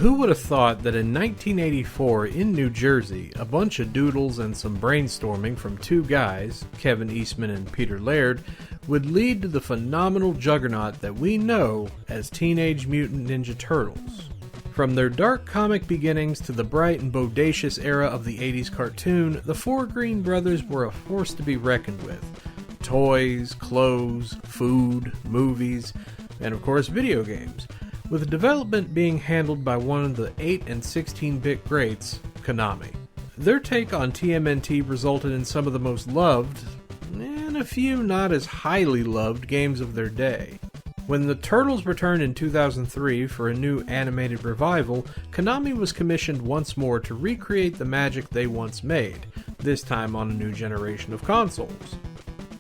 Who would have thought that in 1984 in New Jersey, a bunch of doodles and some brainstorming from two guys, Kevin Eastman and Peter Laird, would lead to the phenomenal juggernaut that we know as Teenage Mutant Ninja Turtles. From their dark comic beginnings to the bright and bodacious era of the 80s cartoon, the four Green brothers were a force to be reckoned with. Toys, clothes, food, movies, and of course video games, with development being handled by one of the 8 and 16-bit greats, Konami. Their take on TMNT resulted in some of the most loved, and a few not as highly loved games of their day. When the Turtles returned in 2003 for a new animated revival, Konami was commissioned once more to recreate the magic they once made, this time on a new generation of consoles.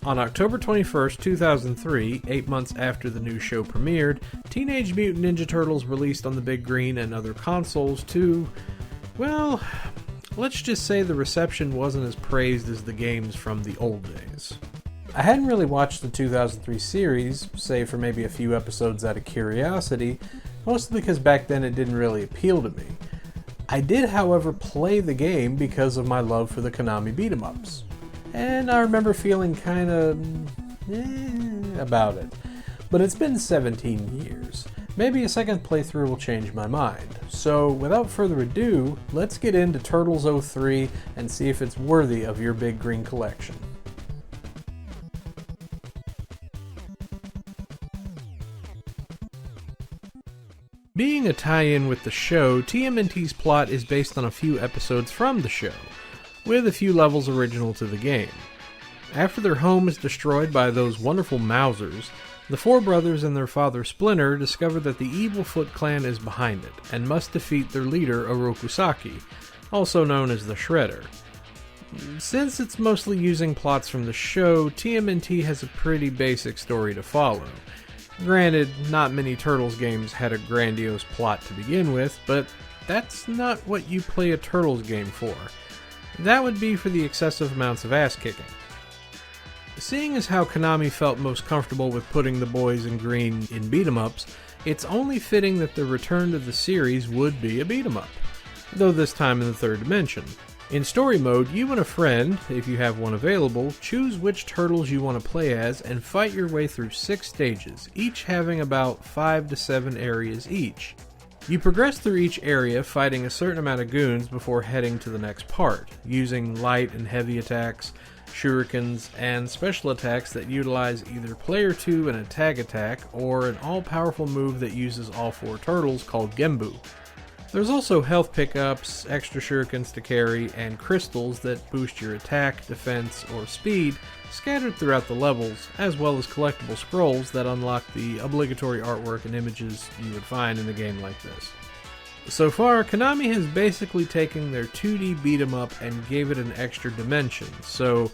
On October 21, 2003, 8 months after the new show premiered, Teenage Mutant Ninja Turtles released on the Big Green and other consoles to, well, let's just say the reception wasn't as praised as the games from the old days. I hadn't really watched the 2003 series, save for maybe a few episodes out of curiosity, mostly because back then it didn't really appeal to me. I did, however, play the game because of my love for the Konami beat-em-ups. And I remember feeling kinda about it. But it's been 17 years. Maybe a second playthrough will change my mind. So without further ado, let's get into Turtles 03 and see if it's worthy of your Big Green collection. Being a tie-in with the show, TMNT's plot is based on a few episodes from the show, with a few levels original to the game. After their home is destroyed by those wonderful Mousers, the four brothers and their father Splinter discover that the evil Foot Clan is behind it, and must defeat their leader Orokusaki, also known as the Shredder. Since it's mostly using plots from the show, TMNT has a pretty basic story to follow. Granted, not many Turtles games had a grandiose plot to begin with, but that's not what you play a Turtles game for. That would be for the excessive amounts of ass-kicking. Seeing as how Konami felt most comfortable with putting the boys in green in beat-em-ups, it's only fitting that the return to the series would be a beat-em-up, though this time in the third dimension. In story mode, you and a friend, if you have one available, choose which Turtles you want to play as and fight your way through 6 stages, each having about 5 to 7 areas each. You progress through each area fighting a certain amount of goons before heading to the next part, using light and heavy attacks, shurikens, and special attacks that utilize either Player 2 and a tag attack, or an all-powerful move that uses all 4 turtles called Gembu. There's also health pickups, extra shurikens to carry, and crystals that boost your attack, defense, or speed scattered throughout the levels, as well as collectible scrolls that unlock the obligatory artwork and images you would find in a game like this. So far, Konami has basically taken their 2D beat-em-up and gave it an extra dimension, so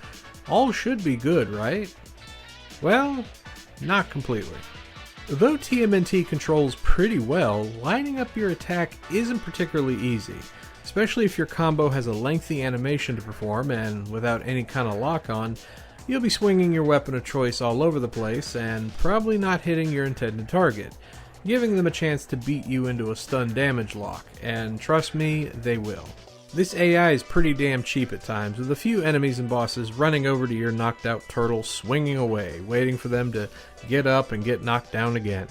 all should be good, right? Well, not completely. Though TMNT controls pretty well, lining up your attack isn't particularly easy, especially if your combo has a lengthy animation to perform and without any kind of lock-on, you'll be swinging your weapon of choice all over the place and probably not hitting your intended target, giving them a chance to beat you into a stun damage lock, and trust me, they will. This AI is pretty damn cheap at times, with a few enemies and bosses running over to your knocked out turtle swinging away, waiting for them to get up and get knocked down again.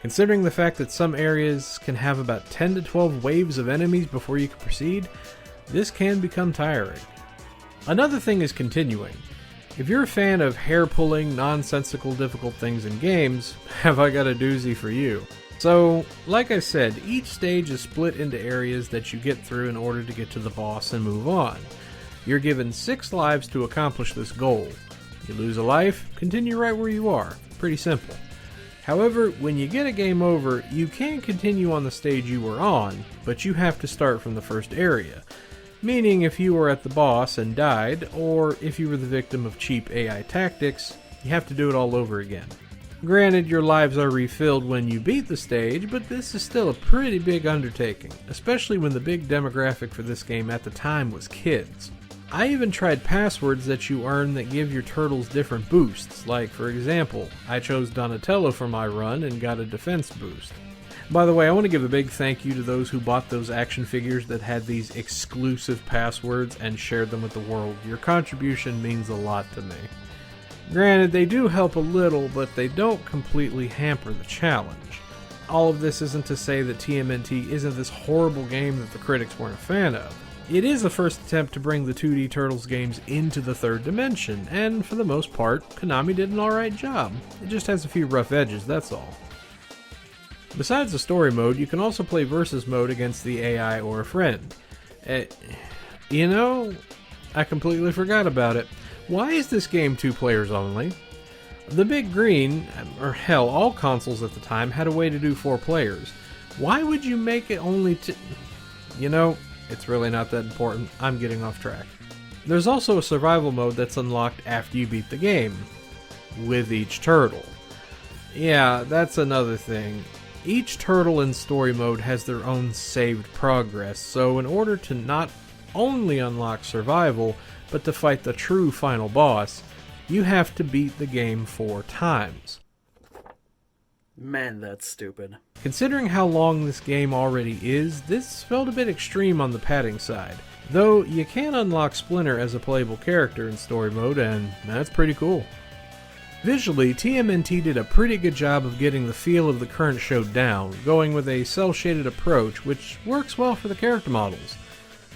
Considering the fact that some areas can have about 10 to 12 waves of enemies before you can proceed, this can become tiring. Another thing is continuing. If you're a fan of hair-pulling, nonsensical difficult things in games, have I got a doozy for you. So, like I said, each stage is split into areas that you get through in order to get to the boss and move on. You're given 6 lives to accomplish this goal. You lose a life, continue right where you are. Pretty simple. However, when you get a game over, you can continue on the stage you were on, but you have to start from the first area. Meaning if you were at the boss and died, or if you were the victim of cheap AI tactics, you have to do it all over again. Granted, your lives are refilled when you beat the stage, but this is still a pretty big undertaking, especially when the big demographic for this game at the time was kids. I even tried passwords that you earn that give your turtles different boosts, like for example, I chose Donatello for my run and got a defense boost. By the way, I want to give a big thank you to those who bought those action figures that had these exclusive passwords and shared them with the world. Your contribution means a lot to me. Granted, they do help a little, but they don't completely hamper the challenge. All of this isn't to say that TMNT isn't this horrible game that the critics weren't a fan of. It is the first attempt to bring the 2D Turtles games into the third dimension, and for the most part, Konami did an alright job. It just has a few rough edges, that's all. Besides the story mode, you can also play versus mode against the AI or a friend. You know, I completely forgot about it. Why is this game 2 players only? The Big Green, or hell, all consoles at the time had a way to do 4 players. Why would you make it only You know, it's really not that important. I'm getting off track. There's also a survival mode that's unlocked after you beat the game, with each turtle. Yeah, that's another thing. Each turtle in story mode has their own saved progress, so in order to not only unlock survival, but to fight the true final boss, you have to beat the game 4 times. Man, that's stupid. Considering how long this game already is, this felt a bit extreme on the padding side. Though you can unlock Splinter as a playable character in story mode, and that's pretty cool. Visually, TMNT did a pretty good job of getting the feel of the current show down, going with a cel-shaded approach, which works well for the character models,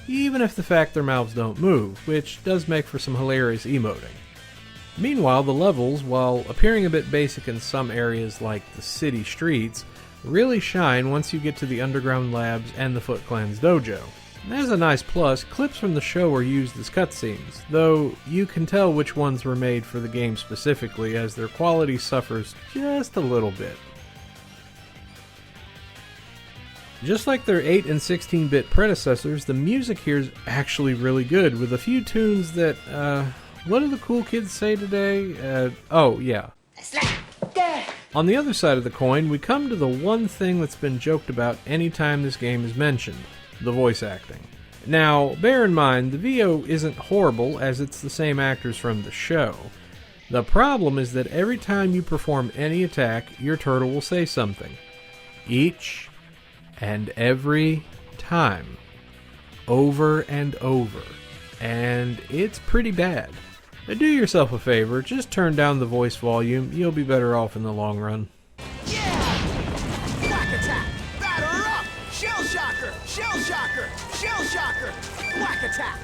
even if the fact their mouths don't move, which does make for some hilarious emoting. Meanwhile, the levels, while appearing a bit basic in some areas like the city streets, really shine once you get to the underground labs and the Foot Clan's dojo. As a nice plus, clips from the show are used as cutscenes, though you can tell which ones were made for the game specifically, as their quality suffers just a little bit. Just like their 8 and 16-bit predecessors, the music here is actually really good, with a few tunes that, what do the cool kids say today? Oh yeah. On the other side of the coin, we come to the one thing that's been joked about anytime this game is mentioned. The voice acting. Now, bear in mind, the VO isn't horrible, as it's the same actors from the show. The problem is that every time you perform any attack, your turtle will say something. Each and every time. Over and over. And it's pretty bad. Do yourself a favor, just turn down the voice volume, you'll be better off in the long run. Shell shocker! Whack attack!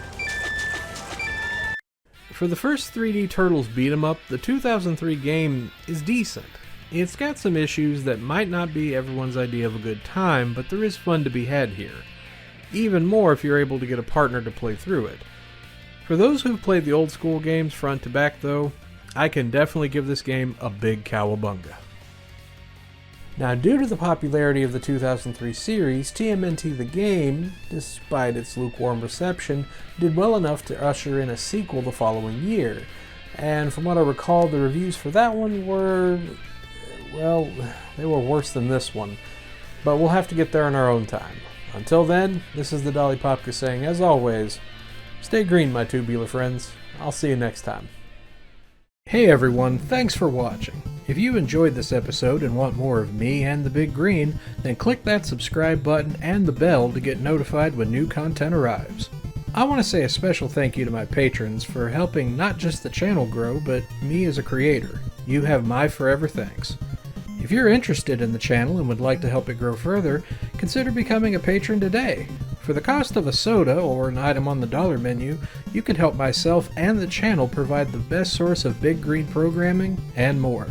For the first 3D Turtles beat 'em up, the 2003 game is decent. It's got some issues that might not be everyone's idea of a good time, but there is fun to be had here. Even more if you're able to get a partner to play through it. For those who've played the old school games front to back though, I can definitely give this game a big cowabunga. Now, due to the popularity of the 2003 series, TMNT the game, despite its lukewarm reception, did well enough to usher in a sequel the following year. And from what I recall, the reviews for that one were, well, they were worse than this one. But we'll have to get there in our own time. Until then, this is the Dali Popka saying, as always, stay green, my tubular friends. I'll see you next time. Hey everyone, thanks for watching. If you enjoyed this episode and want more of me and the Big Green, then click that subscribe button and the bell to get notified when new content arrives. I want to say a special thank you to my patrons for helping not just the channel grow, but me as a creator. You have my forever thanks. If you're interested in the channel and would like to help it grow further, consider becoming a patron today. For the cost of a soda or an item on the dollar menu, you can help myself and the channel provide the best source of Big Green programming and more.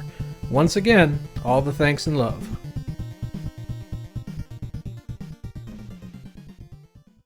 Once again, all the thanks and love.